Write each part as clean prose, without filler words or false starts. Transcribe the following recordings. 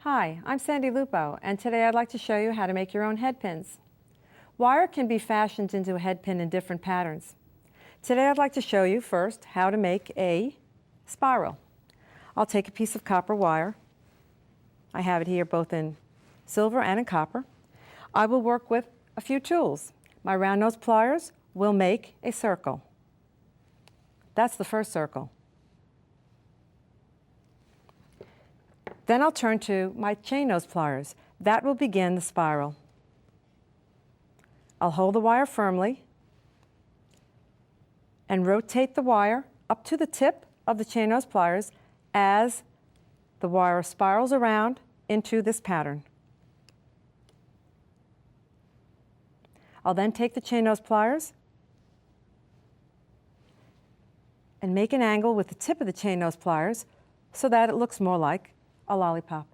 Hi, I'm Sandra Lupo, and today I'd like to show you how to make your own head pins. Wire can be fashioned into a head pin in different patterns. Today I'd like to show you first how to make a spiral. I'll take a piece of copper wire. I have it here both in silver and in copper. I will work with a few tools. My round nose pliers will make a circle. That's the first circle. Then I'll turn to my chain nose pliers. That will begin the spiral. I'll hold the wire firmly and rotate the wire up to the tip of the chain nose pliers as the wire spirals around into this pattern. I'll then take the chain nose pliers and make an angle with the tip of the chain nose pliers so that it looks more like a lollipop.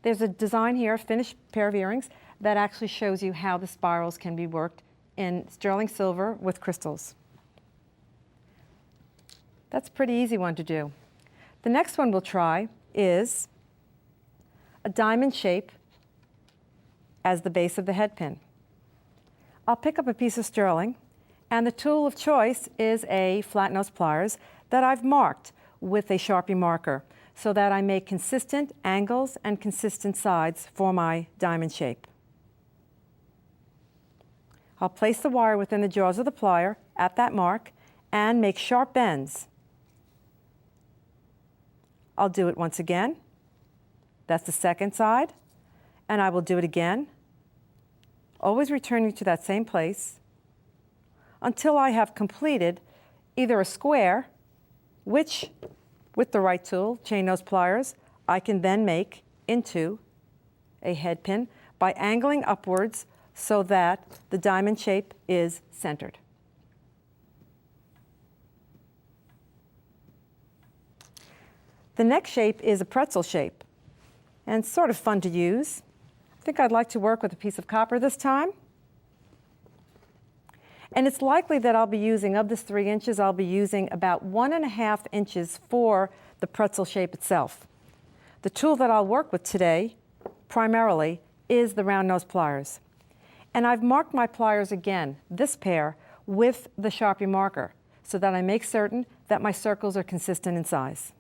There's a design here, a finished pair of earrings, that actually shows you how the spirals can be worked in sterling silver with crystals. That's a pretty easy one to do. The next one we'll try is a diamond shape as the base of the head pin. I'll pick up a piece of sterling, and the tool of choice is a flat nose pliers that I've marked with a Sharpie marker, so that I make consistent angles and consistent sides for my diamond shape. I'll place the wire within the jaws of the plier at that mark and make sharp bends. I'll do it once again. That's the second side. And I will do it again, always returning to that same place until I have completed either a square, which with the right tool, chain nose pliers, I can then make into a head pin by angling upwards so that the diamond shape is centered. The next shape is a pretzel shape, and sort of fun to use. I think I'd like to work with a piece of copper this time. And it's likely that I'll be using, of this 3 inches, I'll be using about 1.5 inches for the pretzel shape itself. The tool that I'll work with today, primarily, is the round nose pliers. And I've marked my pliers again, this pair, with the Sharpie marker, so that I make certain that my circles are consistent in size.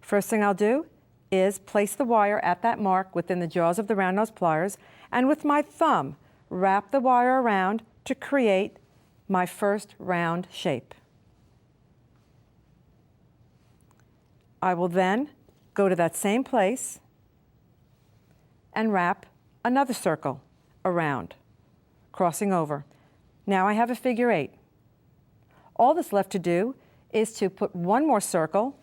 First thing I'll do is place the wire at that mark within the jaws of the round nose pliers, and with my thumb, wrap the wire around to create my first round shape. I will then go to that same place and wrap another circle around, crossing over. Now I have a figure 8. All that's left to do is to put one more circle,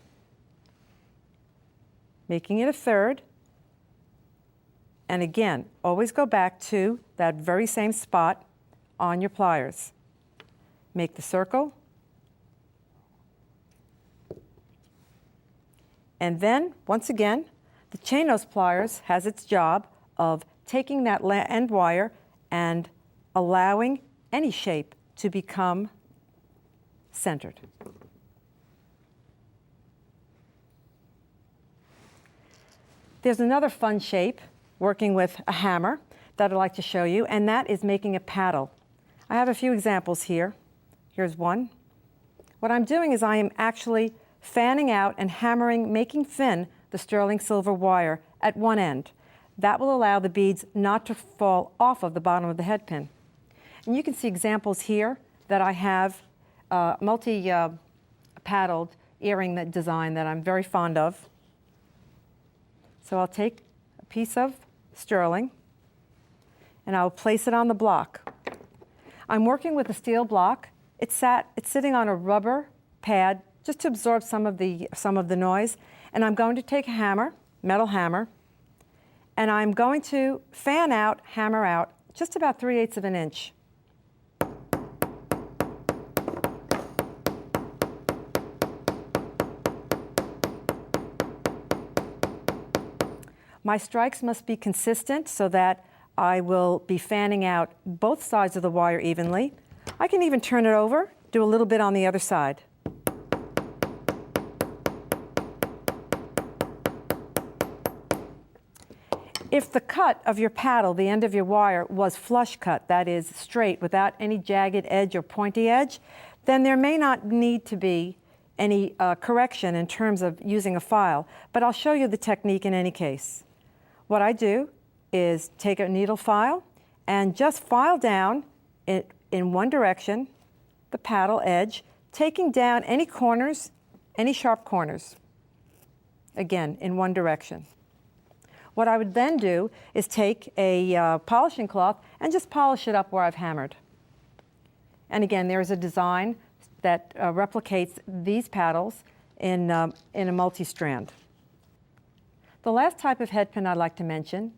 making it a third. And again, always go back to that very same spot on your pliers. Make the circle. And then, once again, the chain nose pliers has its job of taking that end wire and allowing any shape to become centered. There's another fun shape working with a hammer that I'd like to show you, and that is making a paddle. I have a few examples here. Here's one. What I'm doing is I am actually fanning out and hammering, making thin the sterling silver wire at one end. That will allow the beads not to fall off of the bottom of the head pin. And you can see examples here that I have multi-paddled earring design that I'm very fond of. So I'll take a piece of sterling and I'll place it on the block. I'm working with a steel block. It's sitting on a rubber pad just to absorb some of the noise. And I'm going to take a hammer, metal hammer, and I'm going to fan out, hammer out, just about 3/8 of an inch. My strikes must be consistent so that I will be fanning out both sides of the wire evenly. I can even turn it over, do a little bit on the other side. If the cut of your paddle, the end of your wire, was flush cut, that is straight without any jagged edge or pointy edge, then there may not need to be any correction in terms of using a file, but I'll show you the technique in any case. What I do is take a needle file and just file down in one direction, the paddle edge, taking down any corners, any sharp corners, again, in one direction. What I would then do is take a polishing cloth and just polish it up where I've hammered. And again, there is a design that replicates these paddles in a multi-strand. The last type of head pin I'd like to mention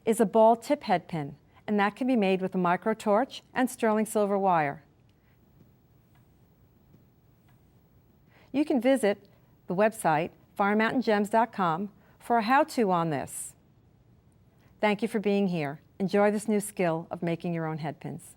is a ball tip head pin, and that can be made with a micro torch and sterling silver wire. You can visit the website firemountaingems.com for a how-to on this. Thank you for being here. Enjoy this new skill of making your own head pins.